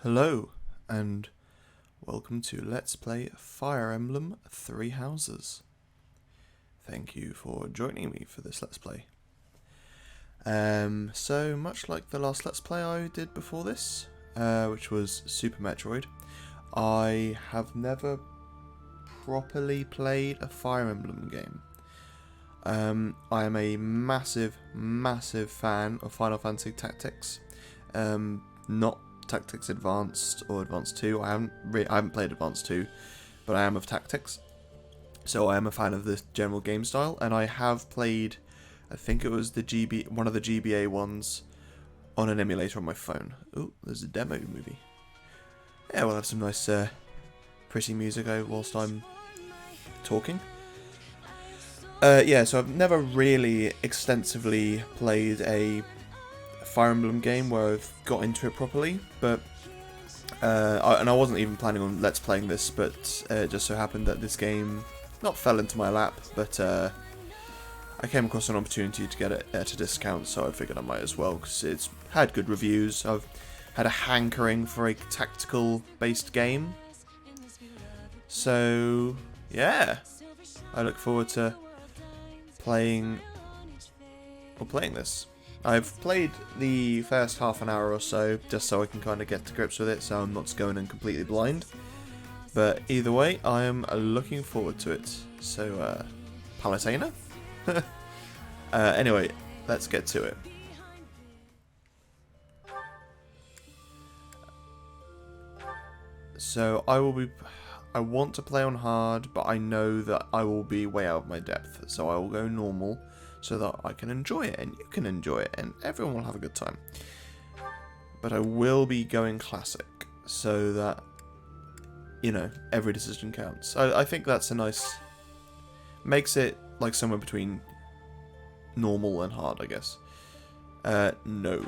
Hello, and welcome to Let's Play Fire Emblem Three Houses. Thank you for joining me for this Let's Play. So much like the last Let's Play I did before this, which was Super Metroid, I have never properly played a Fire Emblem game. I am a massive fan of Final Fantasy Tactics. Not Tactics Advanced or Advanced 2. I haven't played Advanced 2, but I am of Tactics. So I am a fan of this general game style, and I have played, I think it was one of the GBA ones on an emulator on my phone. Oh, there's a demo movie. Yeah, we'll have some nice pretty music whilst I'm talking. Yeah, so I've never really extensively played a Fire Emblem game where I've got into it properly, but I wasn't even planning on Let's Playing this, but it just so happened that this game not fell into my lap, but I came across an opportunity to get it at a discount, so I figured I might as well, because it's had good reviews. I've had a hankering for a tactical-based game, so yeah, I look forward to playing this. I've played the first half an hour or so, just so I can kind of get to grips with it, so I'm not going in completely blind. But either way, I am looking forward to it. So, Palutena? Anyway, let's get to it. So, I want to play on hard, but I know that I will be way out of my depth, so I will go normal, so that I can enjoy it, and you can enjoy it, and everyone will have a good time. But I will be going classic, so that, you know, every decision counts. I think that's a nice... makes it, like, somewhere between normal and hard, I guess. No.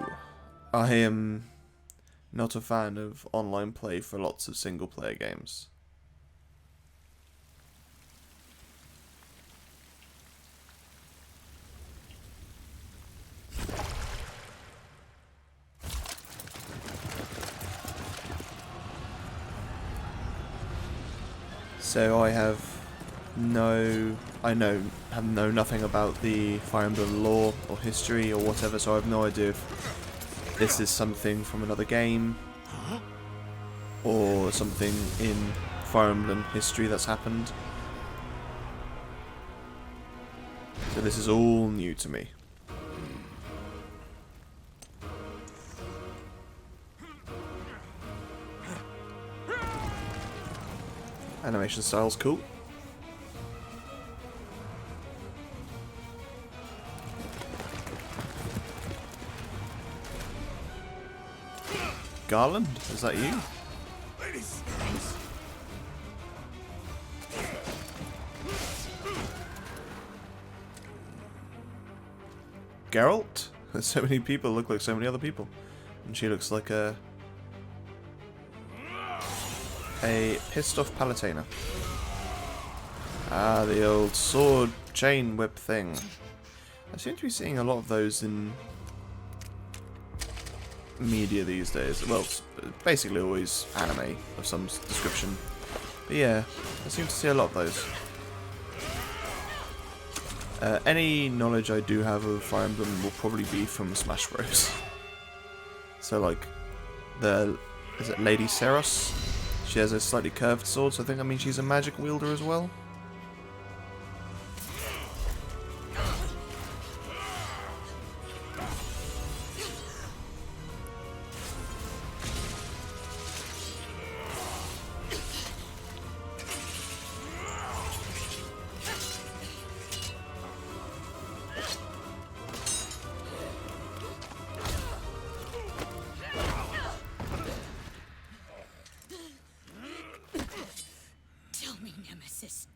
I am not a fan of online play for lots of single-player games. So I have know nothing about the Fire Emblem lore or history or whatever, so I have no idea if this is something from another game or something in Fire Emblem history that's happened. So this is all new to me. Animation style's cool. Garland, is that you? Geralt? There's so many people look like so many other people. And she looks like a pissed off Palutena. Ah, the old sword chain whip thing. I seem to be seeing a lot of those in media these days. Well, it's basically always anime of some description. But yeah, I seem to see a lot of those. Any knowledge I do have of Fire Emblem will probably be from Smash Bros. So like, is it Lady Seros? She has a slightly curved sword, so I think that means she's a magic wielder as well.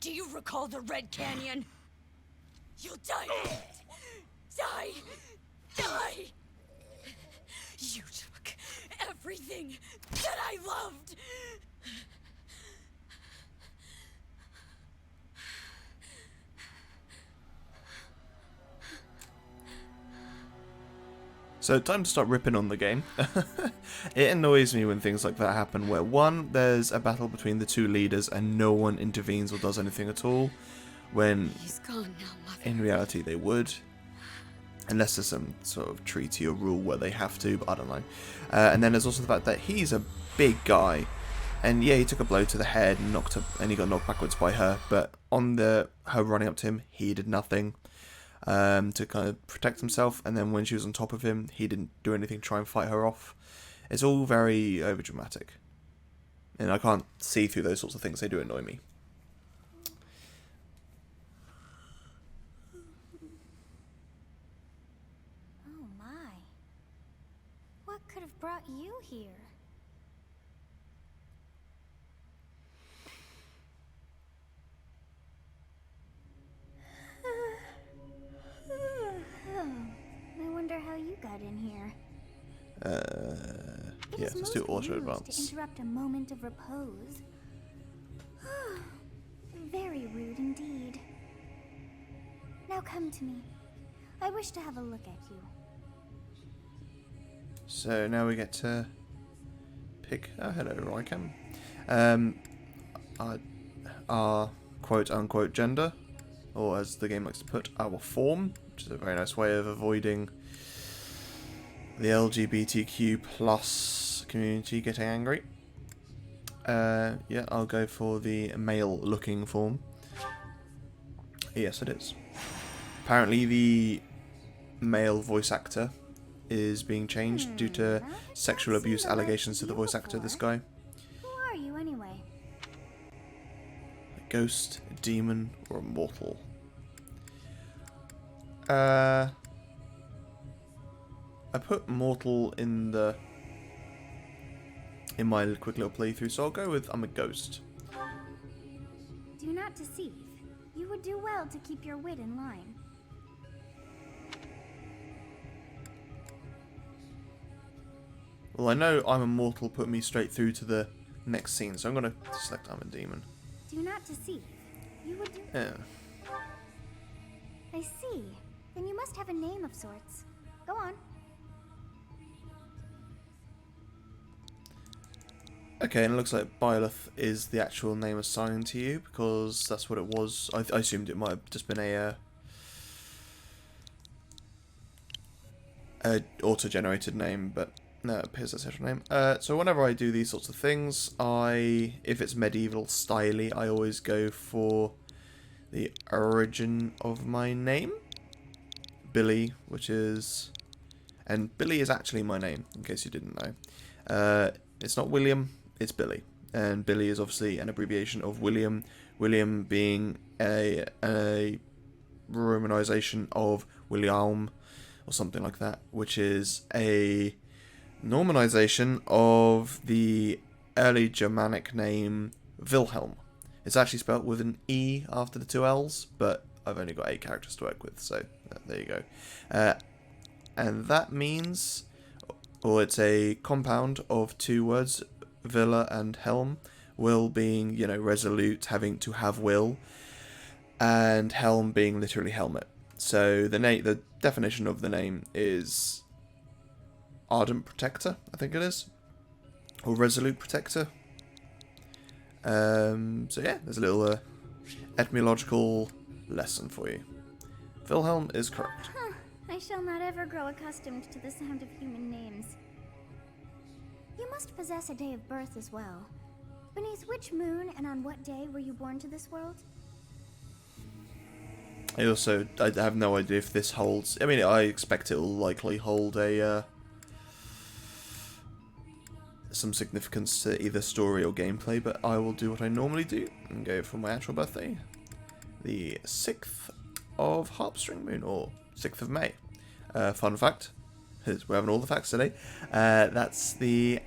Do you recall the Red Canyon? You'll die in it! Die! Die! You took everything that I loved! So time to start ripping on the game. It annoys me when things like that happen, where one, there's a battle between the two leaders and no one intervenes or does anything at all, when He's gone now, Mother. in reality they would. Unless there's some sort of treaty or rule where they have to, but I don't know. And then there's also the fact that he's a big guy. And yeah, he took a blow to the head and he got knocked backwards by her. But on her running up to him, he did nothing to kind of protect himself. And then when she was on top of him, he didn't do anything to try and fight her off. It's all very overdramatic. And I can't see through those sorts of things. They do annoy me. Oh my. What could have brought you here? I wonder how you got in here. Yes, let's do auto to advance. interrupt a moment of repose. Very rude indeed. Now come to me. I wish to have a look at you. So now we get to pick. Oh, hello, Rycam. Our quote unquote gender, or as the game likes to put, our form, which is a very nice way of avoiding the LGBTQ plus community getting angry. Yeah, I'll go for the male-looking form. Yes, it is. Apparently, the male voice actor is being changed due to sexual abuse allegations to the voice actor, this guy. Who are you anyway? A ghost, a demon, or a mortal? I put mortal in my quick little playthrough, so I'll go with I'm a ghost. Do not deceive. You would do well to keep your wit in line. Well, I know I'm a mortal put me straight through to the next scene, so I'm going to select I'm a demon. Do not deceive. You would do... Yeah. I see. Then you must have a name of sorts. Go on. Okay, and it looks like Byleth is the actual name assigned to you, because that's what it was. I assumed it might have just been a auto-generated name, but no, it appears that's your name. So whenever I do these sorts of things, if it's medieval styly, I always go for the origin of my name. Billy, and Billy is actually my name, in case you didn't know. It's not William, it's Billy. And Billy is obviously an abbreviation of William. William being a romanization of William, or something like that, which is a normalization of the early Germanic name Wilhelm. It's actually spelt with an E after the two L's, but I've only got 8 characters to work with, so there you go. And that means, or it's a compound of 2 words, Villa and Helm. Will being, resolute, having to have will, and Helm being literally helmet. So the definition of the name is Ardent Protector, I think it is, or Resolute Protector. So yeah, there's a little etymological lesson for you. Wilhelm is correct. Huh. I shall not ever grow accustomed to the sound of human names. You must possess a day of birth as well. Beneath which moon and on what day were you born to this world? I have no idea if this holds... I mean, I expect it will likely hold some significance to either story or gameplay, but I will do what I normally do and go for my actual birthday. The 6th of Harpstring Moon, or 6th of May. Fun fact, we're having all the facts today, that's the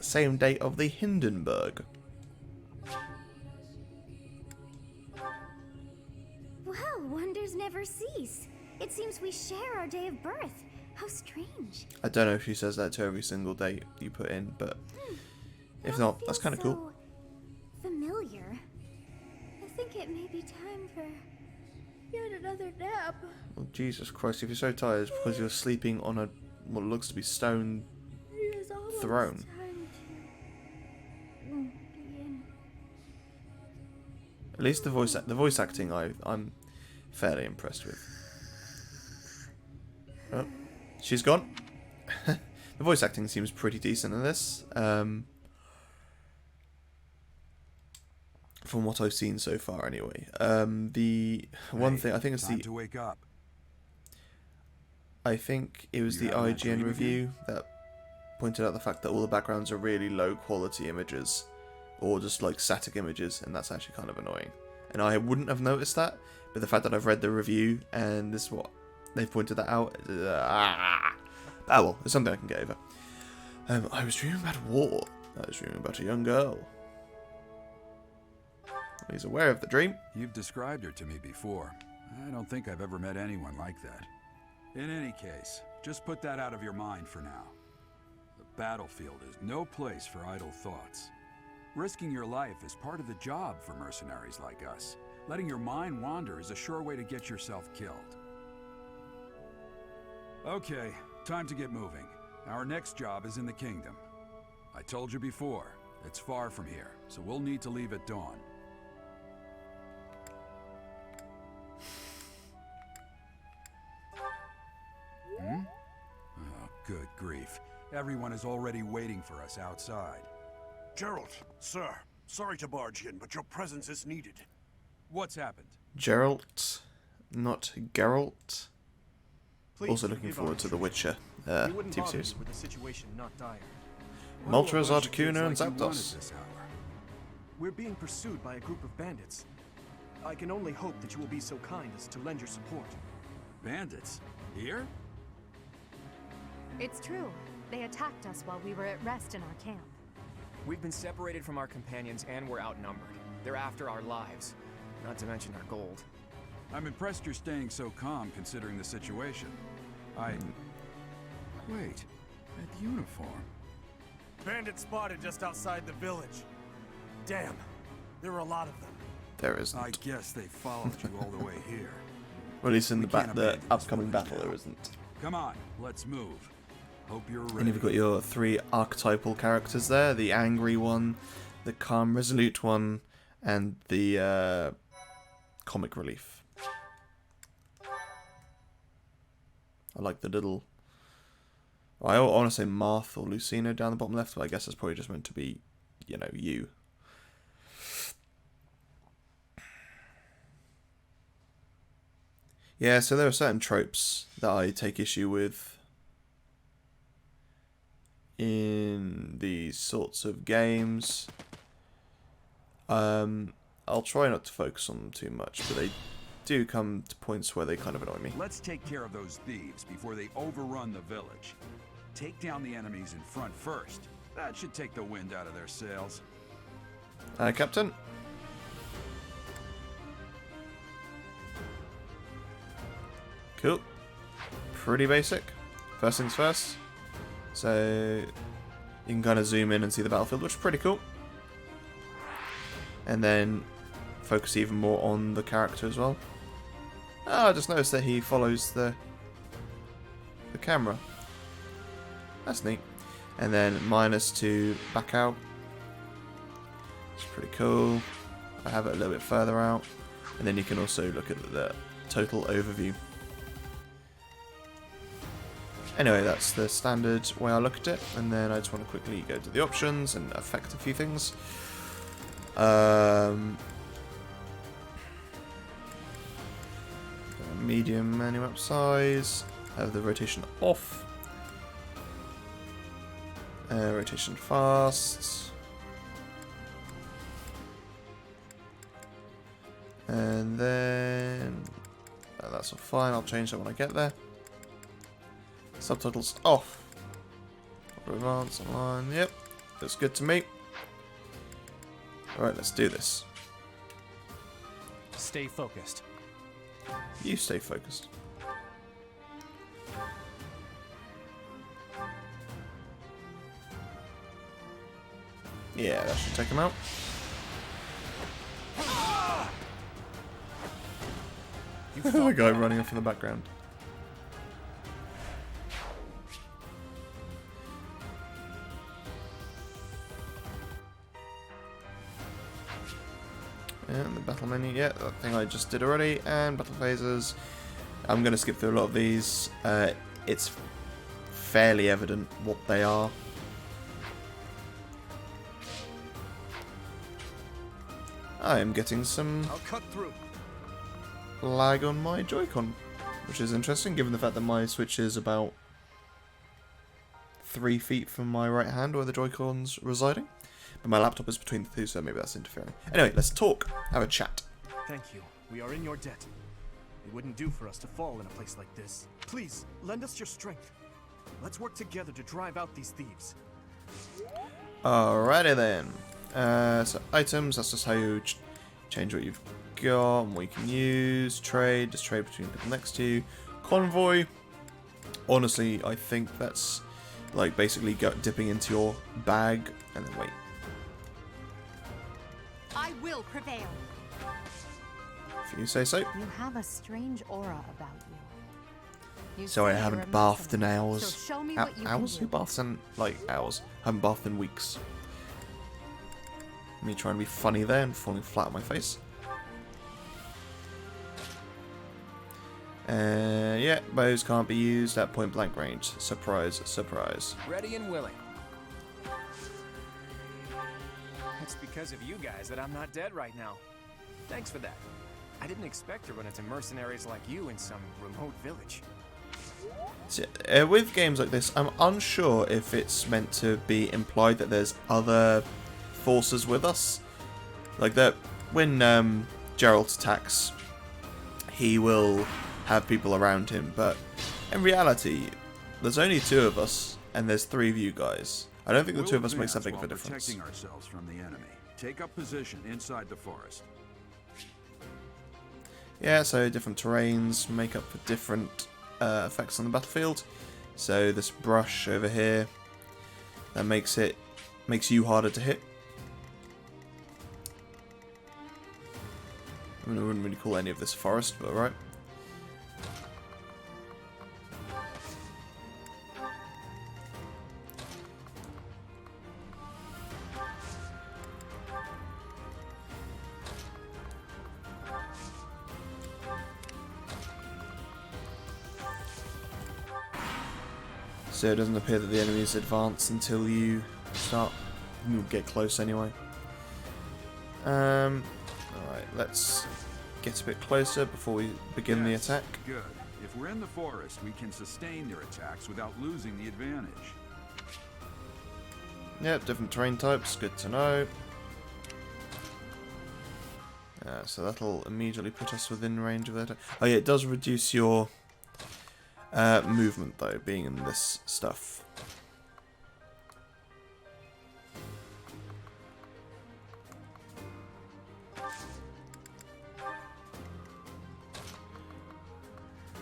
same date of the Hindenburg. Well, wonders never cease. It seems we share our day of birth. How strange. I don't know if she says that to every single date you put in, but if not, that's kind of cool. Familiar. I think it may be time for yet another nap. Well, Jesus Christ, if you're so tired, it's because you're sleeping on a what looks to be stone It is almost throne. time to begin. At least the voice acting I'm fairly impressed with. Oh, she's gone. The voice acting seems pretty decent in this. From what I've seen so far, anyway. The one thing I think it's time to wake up. I think it was You the having that IGN dream review that pointed out the fact that all the backgrounds are really low quality images, or just like static images, and that's actually kind of annoying. And I wouldn't have noticed that, but the fact that I've read the review and this is what they've pointed that out. Well, it's something I can get over. I was dreaming about war. I was dreaming about a young girl. He's aware of the dream. You've described her to me before. I don't think I've ever met anyone like that. In any case, just put that out of your mind for now. The battlefield is no place for idle thoughts. Risking your life is part of the job for mercenaries like us. Letting your mind wander is a sure way to get yourself killed. Okay, time to get moving. Our next job is in the kingdom. I told you before, it's far from here, so we'll need to leave at dawn. Oh, good grief. Everyone is already waiting for us outside. Geralt, sir, sorry to barge in, but your presence is needed. What's happened? Geralt, not Geralt. Please Also looking forgive forward our to the intrusion. Witcher We wouldn't TV bother series. you with the situation not dire. Moltres, What do a bunch of Articuno, and kids like you want Zapdos. at this hour? We're being pursued by a group of bandits. I can only hope that you will be so kind as to lend your support. Bandits? Here? It's true. They attacked us while we were at rest in our camp. We've been separated from our companions and we're outnumbered. They're after our lives, not to mention our gold. I'm impressed you're staying so calm considering the situation. Wait, that uniform. Bandits spotted just outside the village. Damn, there were a lot of them. There isn't. I guess they followed you all the way here. Well, at least in We the can't the abandon this upcoming for battle, now. there isn't. Come on, let's move. Hope you're ready. And you've got your three archetypal characters there: the angry one, the calm, resolute one, and the comic relief. I like the little. I want to say Marth or Lucina down the bottom left, but I guess it's probably just meant to be, you know, you. Yeah, so there are certain tropes that I take issue with in these sorts of games. I'll try not to focus on them too much, but they do come to points where they kind of annoy me. Let's take care of those thieves before they overrun the village. Take down the enemies in front first. That should take the wind out of their sails. Captain? Cool. Pretty basic. First things first. So you can kind of zoom in and see the battlefield, which is pretty cool. And then focus even more on the character as well. Oh, I just noticed that he follows the camera. That's neat. And then minus to back out. It's pretty cool. I have it a little bit further out. And then you can also look at the total overview. Anyway, that's the standard way I look at it. And then I just want to quickly go to the options and affect a few things. Medium menu map size. Have the rotation off. Rotation fast. And then that's all fine. I'll change that when I get there. Subtitles off. Advanced online. Yep, looks good to me. Alright, let's do this. Stay focused. You stay focused. Yeah, that should take him out. The guy running off in the background. And the battle menu, yeah, that thing I just did already. And battle phases. I'm going to skip through a lot of these. It's fairly evident what they are. I am getting some I'll cut through. lag on my Joy-Con, which is interesting given the fact that my Switch is about 3 feet from my right hand where the Joy-Con's residing. But my laptop is between the two, so maybe that's interfering. Anyway, let's talk. Have a chat. Thank you. We are in your debt. It wouldn't do for us to fall in a place like this. Please, lend us your strength. Let's work together to drive out these thieves. Alrighty then. So items, that's just how you change what you've got and what you can use. Trade, just trade between people next to you. Convoy, honestly, I think that's like basically dipping into your bag and then wait. I will prevail. If you say so. You have a strange aura about you. Sorry, I say you're haven't bathed in emotional, hours. So show me what you Hours? can Who do. baths in, like, hours? I haven't bathed in weeks. Me trying to be funny there and falling flat on my face. Yeah, bows can't be used at point blank range. Surprise, surprise. Ready and willing. It's because of you guys that I'm not dead right now. Thanks for that. I didn't expect to run into mercenaries like you in some remote village. So, with games like this, I'm unsure if it's meant to be implied that there's other forces with us. Like that, when Geralt attacks, he will have people around him, but in reality, there's only 2 of us, and there's 3 of you guys. I don't think the 2 of us makes that big of a difference. Protecting ourselves from the enemy. Take up position inside the forest. Yeah, so different terrains make up for different effects on the battlefield. So this brush over here, that makes you harder to hit. I mean, I wouldn't really call any of this forest, but alright. So it doesn't appear that the enemies advance until you start. You'll get close anyway. Alright, let's get a bit closer before we begin the attack. Good. If we're in the forest, we can sustain their attacks without losing the advantage. Yep, different terrain types, good to know. So that'll immediately put us within range of that. Oh yeah, it does reduce your movement though, being in this stuff.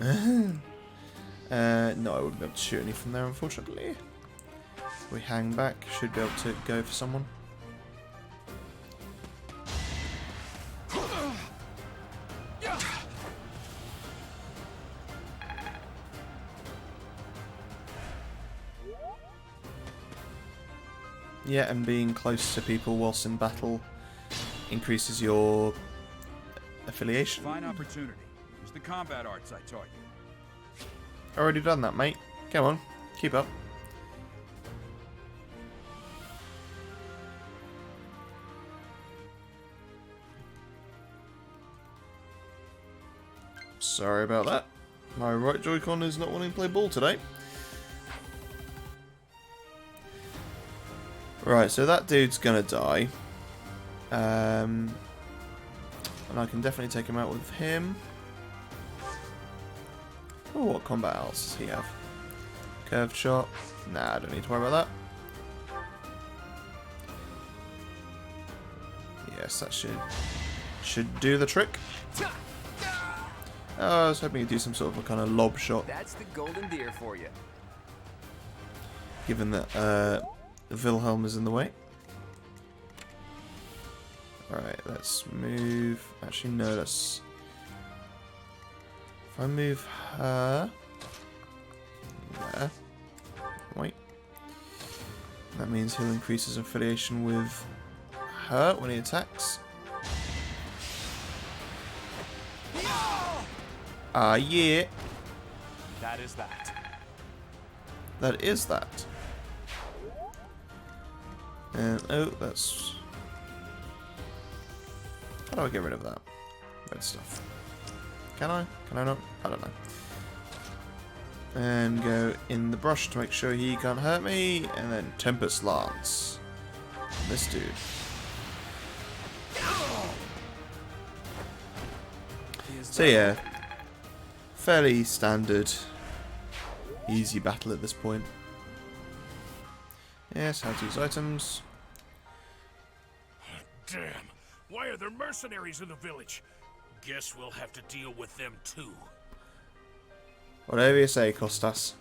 No, I wouldn't be able to shoot any from there, unfortunately. If we hang back, should be able to go for someone. Yeah, and being close to people whilst in battle increases your affiliation. Fine opportunity. Use the combat arts I taught you. Already done that, mate. Come on, keep up. Sorry about that. My right Joy-Con is not wanting to play ball today. Right, so that dude's gonna die. And I can definitely take him out with him. Oh, what combat else does he have? Curved shot. Nah, I don't need to worry about that. Yes, that should do the trick. Oh, I was hoping he'd do some sort of a kind of lob shot. That's the golden deer for you. Given that Wilhelm is in the way. Alright, let's move. Actually, no, let's. If I move her. There. Wait. That means he'll increase his affiliation with her when he attacks. Ah, yeah. That is that. That is that. And, oh, that's... How do I get rid of that? Red stuff. Can I? Can I not? I don't know. And go in the brush to make sure he can't hurt me. And then Tempest Lance. This dude. So yeah, fairly standard, easy battle at this point. Yes, how to use items. Damn, why are there mercenaries in the village? Guess we'll have to deal with them too. Whatever you say, Costas.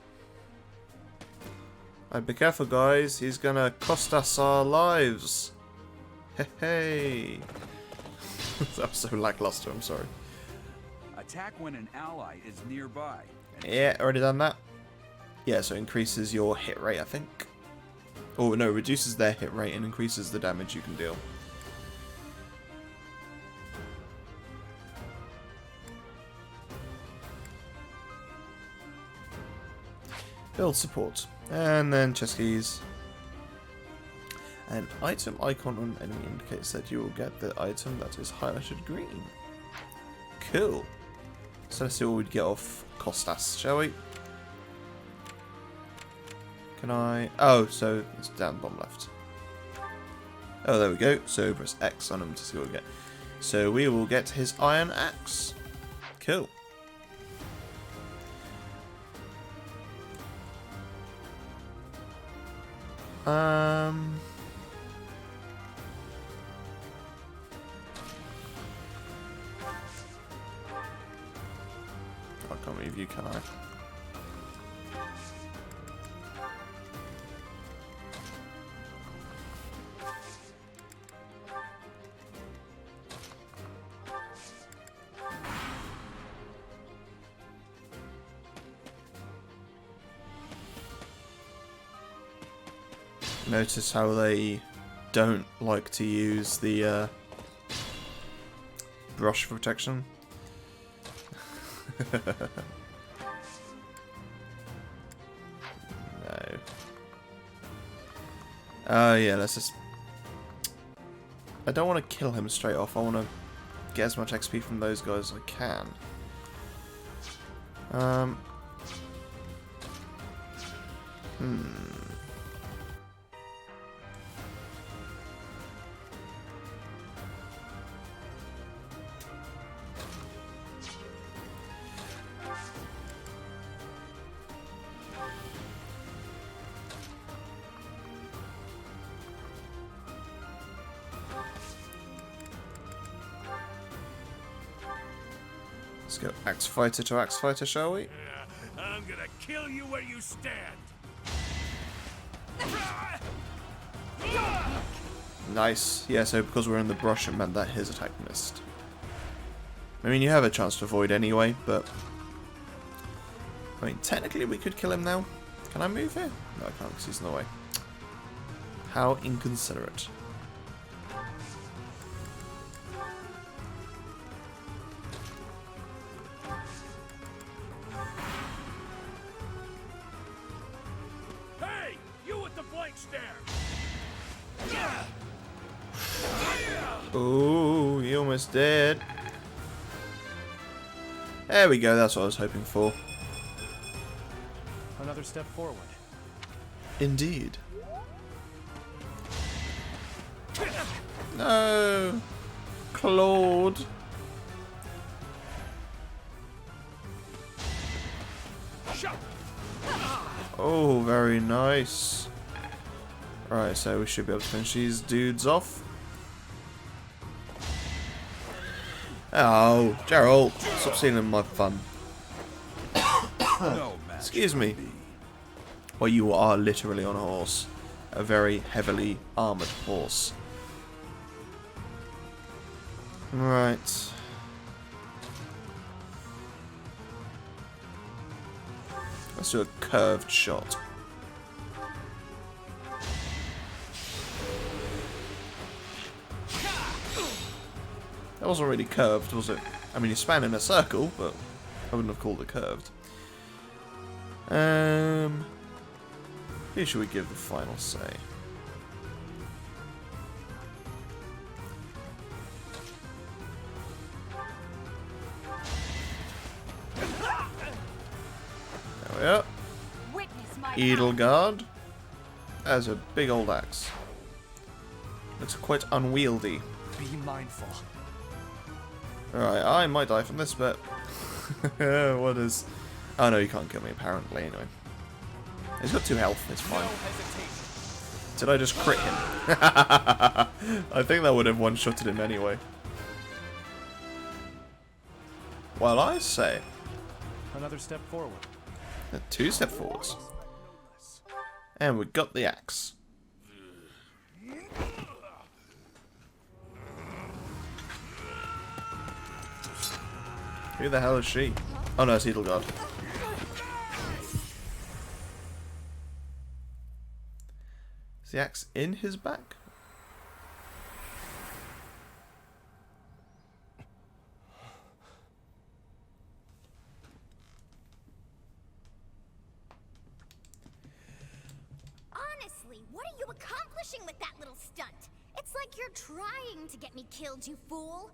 Right, be careful, guys. He's gonna cost us our lives. Hey. That was so lackluster. I'm sorry. Attack when an ally is nearby. Yeah, already done that. Yeah, so increases your hit rate, I think. Oh no, reduces their hit rate and increases the damage you can deal. Build support. And then chest keys. An item icon on enemy indicates that you will get the item that is highlighted green. Cool. So let's see what we'd get off Costas, shall we? Can I... Oh, so it's down bottom left. Oh, there we go. So press X on him to see what we get. So we will get his iron axe. Cool. I can't move you, can I? Notice how they don't like to use the brush protection. No. Oh yeah, let's just... I don't want to kill him straight off. I want to get as much XP from those guys as I can. Let's go axe fighter to axe fighter, shall we? I'm gonna kill you where you stand. Nice. Yeah, so because we're in the brush, it meant that his attack missed. I mean, you have a chance to avoid anyway, but... I mean, technically we could kill him now. Can I move here? No, I can't because he's in the way. How inconsiderate. Hey, you with the blank stare. Oh, he almost dead. There we go, that's what I was hoping for. Another step forward. Indeed. No! Claude! Oh, very nice. Right, so we should be able to finish these dudes off. Oh, Gerald, stop stealing my fun. No match Excuse for me. Well, you are literally on a horse. A very heavily armoured horse. Right. Let's do a curved shot. That wasn't really curved, was it? I mean, you span in a circle, but I wouldn't have called it curved. Who should we give the final say? There we are. Witness my Edelgard. That's a big old axe. Looks quite unwieldy. Be mindful. Alright, I might die from this, but... what is... Oh no, you can't kill me apparently, anyway. He's got 2 health, it's fine. Did I just crit him? I think that would have one-shotted him anyway. Well, I say... Another step forward. 2 step forwards. And we got the axe. Who the hell is she? Oh no, it's Edelgard. Is the axe in his back? Honestly, what are you accomplishing with that little stunt? It's like you're trying to get me killed, you fool.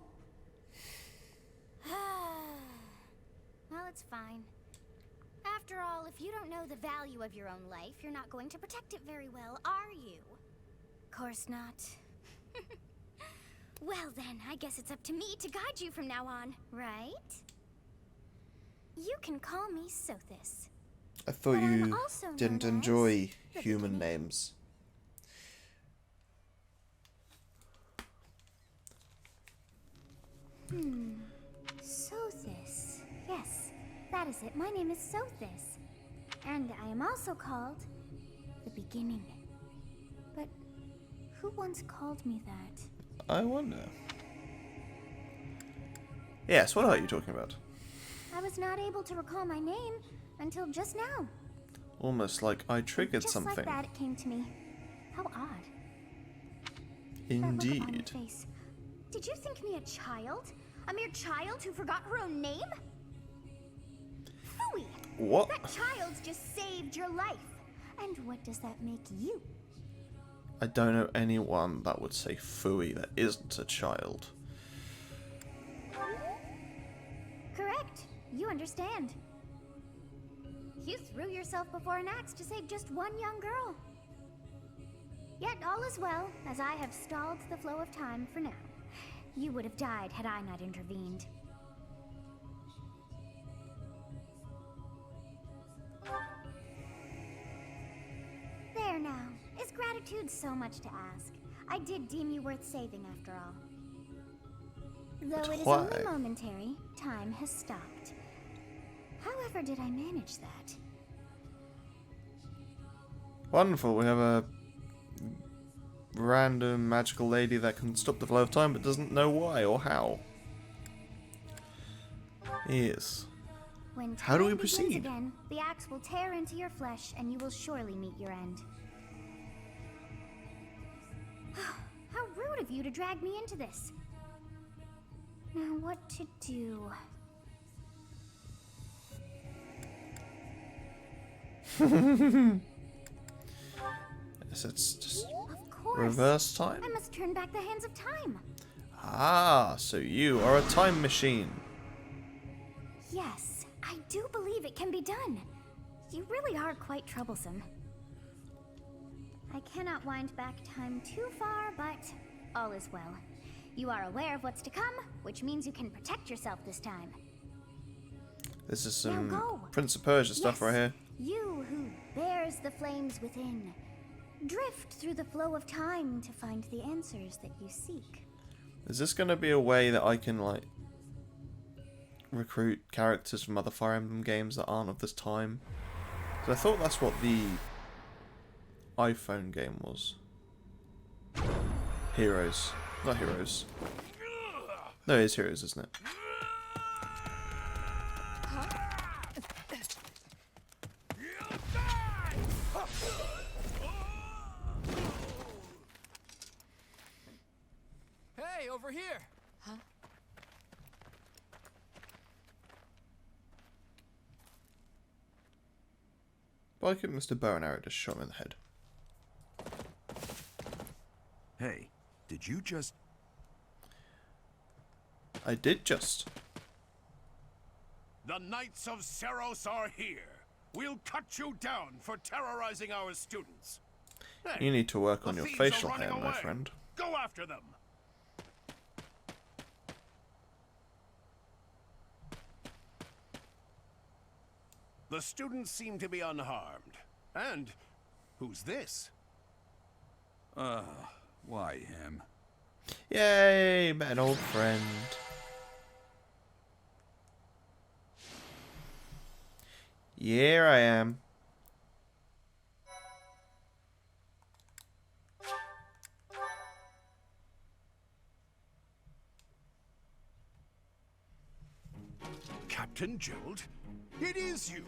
Well, it's fine. After all, if you don't know the value of your own life, you're not going to protect it very well, are you? Course not. Well then, I guess it's up to me to guide you from now on, right? You can call me Sothis. I thought But I'm you also known didn't as enjoy the human beginning. names. Sothis. Yes, that is it. My name is Sothis. And I am also called the Beginning. But who once called me that? I wonder. Yes, what are you talking about? I was not able to recall my name until just now. Almost like I triggered Just something. like that, it came to me. How odd. That look on your Indeed. face. Did you think me a child? A mere child who forgot her own name? Phooey! What? That child just saved your life. And what does that make you? I don't know anyone that would say phooey that isn't a child. Correct. You understand. You threw yourself before an axe to save just one young girl. Yet all is well, as I have stalled the flow of time for now. You would have died had I not intervened. There now. Is gratitude so much to ask? I did deem you worth saving after all. Though it is why? only momentary, time has stopped. However did I manage that? Wonderful, we have a random magical lady that can stop the flow of time but doesn't know why or how. Yes. When How do we time begins proceed? Again, the axe will tear into your flesh and you will surely meet your end. How rude of you to drag me into this. Now what to do? Yes, it's just Of course. reverse time. I must turn back the hands of time. Ah, so you are a time machine. Yes, I do believe it can be done. You really are quite troublesome. I cannot wind back time too far, but all is well. You are aware of what's to come, which means you can protect yourself this time. This is Now some go. Prince of Persia stuff Yes, right here. You who bears the flames within. Drift through the flow of time to find the answers that you seek. Is this going to be a way that I can, like, recruit characters from other Fire Emblem games that aren't of this time? Because I thought that's what the iPhone game was. Heroes. Not Heroes. No, it is Heroes, isn't it? Hey, over here! Why couldn't Mr. Bow and Arrow just shot him in the head? Hey, did you just... I did just. The Knights of Seros are here. We'll cut you down for terrorizing our students. Hey, You need to work on the your thieves are facial running hair, my away. friend. Go after them. The students seem to be unharmed. And who's this? Why him? Yay, met an old friend. Here I am. Captain Gerald? It is you!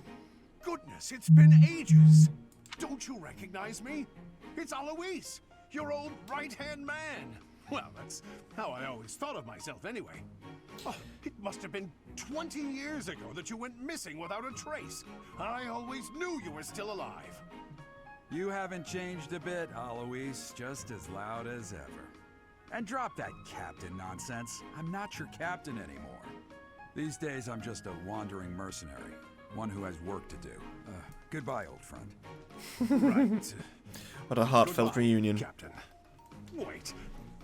Goodness, it's been ages! Don't you recognize me? It's Alois, your old right-hand man! Well, that's how I always thought of myself anyway. Oh, it must have been 20 years ago that you went missing without a trace. I always knew you were still alive. You haven't changed a bit, Alois. Just as loud as ever. And drop that captain nonsense. I'm not your captain anymore. These days, I'm just a wandering mercenary. One who has work to do. Goodbye, old friend. Right. What a heartfelt Goodbye, reunion. Captain. Wait,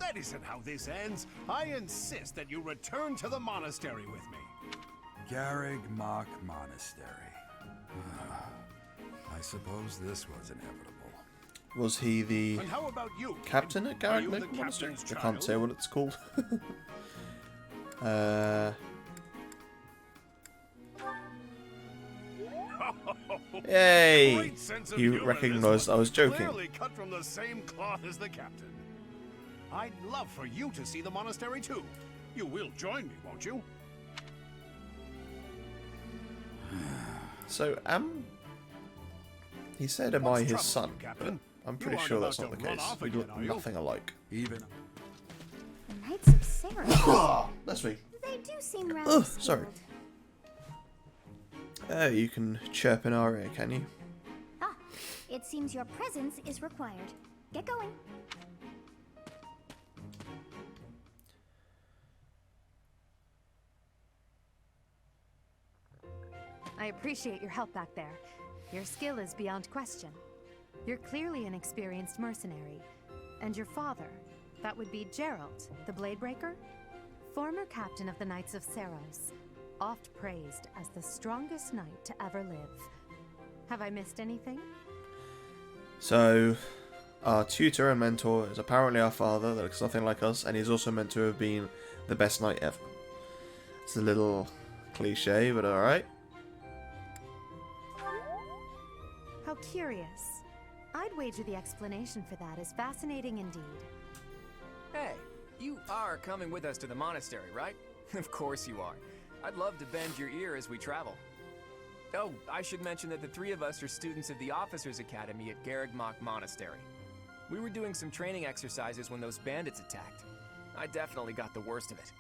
that isn't how this ends. I insist that you return to the monastery with me. Garrig Mach Monastery. I suppose this was inevitable. Was he the And how about you? kid? captain at Are Garrett you the Monastery? captain's I can't say child? what it's called. Yay! Great sense of You humor, recognised this I one. was joking. Clearly cut from the same cloth as the captain. I'd love for you to see the monastery too. You will join me, won't you? So, he said, am What's I his trouble, son? you, but Captain? I'm You pretty aren't sure about that's not to the run case. off We again, look are you? nothing alike. Even... The Knights of Sarah. That's me. They do seem rather Ugh, sorry. skilled. You can chirp in our ear, can you? Ah, it seems your presence is required. Get going. I appreciate your help back there. Your skill is beyond question. You're clearly an experienced mercenary. And your father, that would be Gerald, the Bladebreaker? Former captain of the Knights of Seros, oft praised as the strongest knight to ever live. Have I missed anything? So, our tutor and mentor is apparently our father that looks nothing like us, and he's also meant to have been the best knight ever. It's a little cliche, but alright. How curious. I'd wager the explanation for that is fascinating indeed. Hey, you are coming with us to the monastery, right? Of course you are. I'd love to bend your ear as we travel. Oh, I should mention that the three of us are students of the Officers' Academy at Garrig Mach Monastery. We were doing some training exercises when those bandits attacked. I definitely got the worst of it.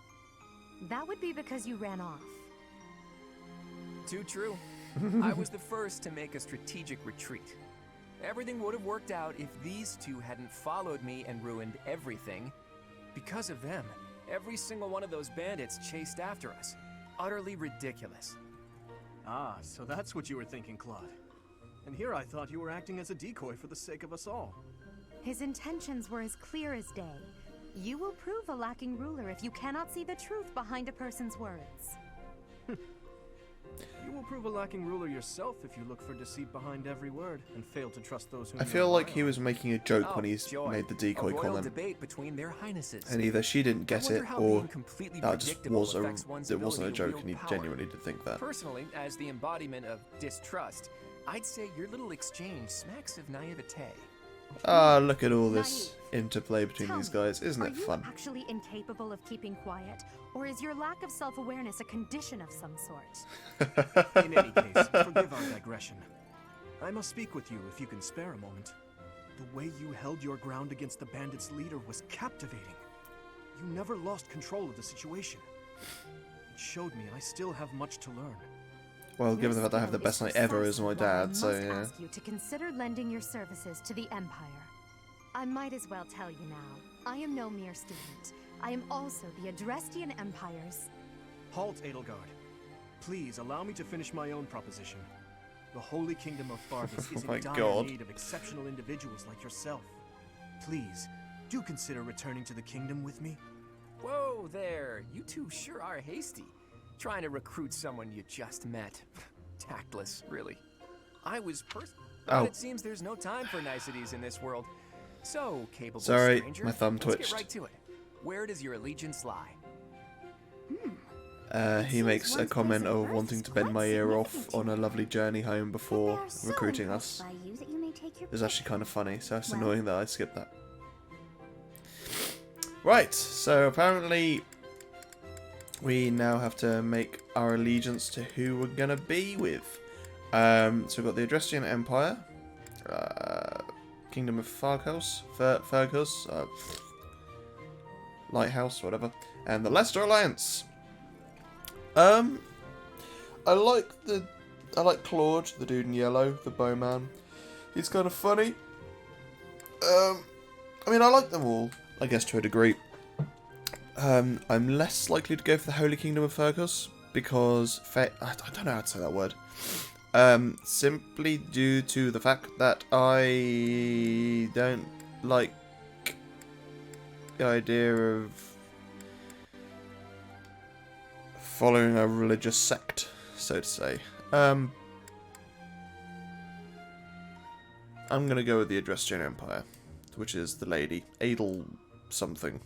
That would be because you ran off. Too true. I was the first to make a strategic retreat. Everything would have worked out if these two hadn't followed me and ruined everything. Because of them, every single one of those bandits chased after us. Utterly ridiculous. Ah, so that's what you were thinking, Claude. And here I thought you were acting as a decoy for the sake of us all. His intentions were as clear as day. You will prove a lacking ruler if you cannot see the truth behind a person's words. You will prove a lacking ruler yourself if you look for deceit behind every word and fail to trust those who I feel like he was making a joke when he joy. made the decoy a royal comment. debate between their highnesses. And either she didn't get wonder it, how or being completely that just predictable was affects one's it wasn't a ability to joke wield and he power. genuinely did think that. Personally, as the embodiment of distrust, I'd say your little exchange smacks of naivete. Ah, look at all this interplay between Tell these me, guys. Isn't are it you fun? actually incapable of keeping quiet, or is your lack of self-awareness a condition of some sort? In any case, forgive our digression. I must speak with you if you can spare a moment. The way you held your ground against the bandits' leader was captivating. You never lost control of the situation. It showed me I still have much to learn. Well, given the fact I have the best knight ever as my dad, so I yeah. must ask you to consider lending your services to the Empire. I might as well tell you now. I am no mere student. I am also the Adrestian Empire's... Halt, Edelgard. Please allow me to finish my own proposition. The Holy Kingdom of Fargus is Oh my in dire God. need of exceptional individuals like yourself. Please, do consider returning to the kingdom with me. Whoa there, you two sure are hasty. Trying to recruit someone you just met. Tactless, really. I was but Oh. it seems there's no time for niceties in this world. So, capable Sorry, stranger, my thumb let's twitched. get right to it. Where does your allegiance lie? He makes a one's comment place of of birth wanting is to bend quite my ear off significant on to a me. lovely journey home Yet before they are so recruiting impressed us. by you that you may take your It's actually kind of funny, so it's Well. annoying that I skipped that. Right, so apparently we now have to make our allegiance to who we're gonna be with. So we've got the Adrestian Empire, Kingdom of Fargus, Lighthouse, whatever, and the Leicester Alliance. I like Claude, the dude in yellow, the bowman. He's kind of funny. I mean, I like them all, I guess, to a degree. I'm less likely to go for the Holy Kingdom of Fergus because I don't know how to say that word. Simply due to the fact that I don't like the idea of following a religious sect, so to say. I'm gonna go with the Adrestian Empire, which is the lady Adel something.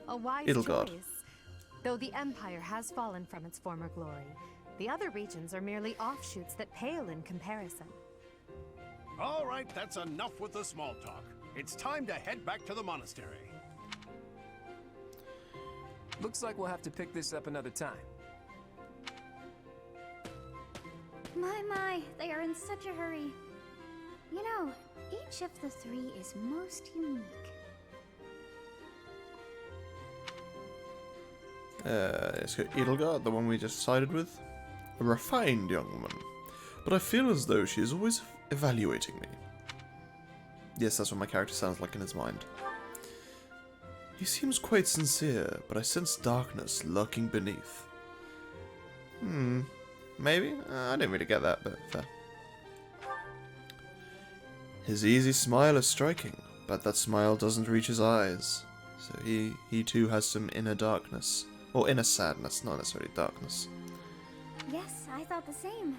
A wise Edelgard. choice. Though the Empire has fallen from its former glory, the other regions are merely offshoots that pale in comparison. All right, that's enough with the small talk. It's time to head back to the monastery. Looks like we'll have to pick this up another time. My, they are in such a hurry. You know, each of the three is most unique. Let's go Edelgard, the one we just sided with. A refined young woman. But I feel as though she is always evaluating me. Yes, that's what my character sounds like in his mind. He seems quite sincere, but I sense darkness lurking beneath. Maybe? I didn't really get that, but fair. His easy smile is striking, but that smile doesn't reach his eyes. So he too has some inner darkness. Or inner sadness, not necessarily darkness. Yes, I thought the same.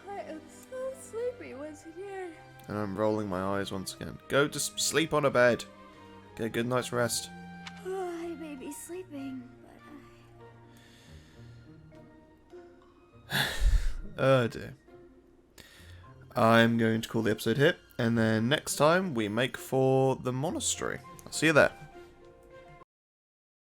I am so sleepy once again. And I'm rolling my eyes once again. Go to sleep on a bed. Get a good night's rest. I may be sleeping, but Oh dear. I'm going to call the episode here, and then next time we make for the monastery. I'll see you there.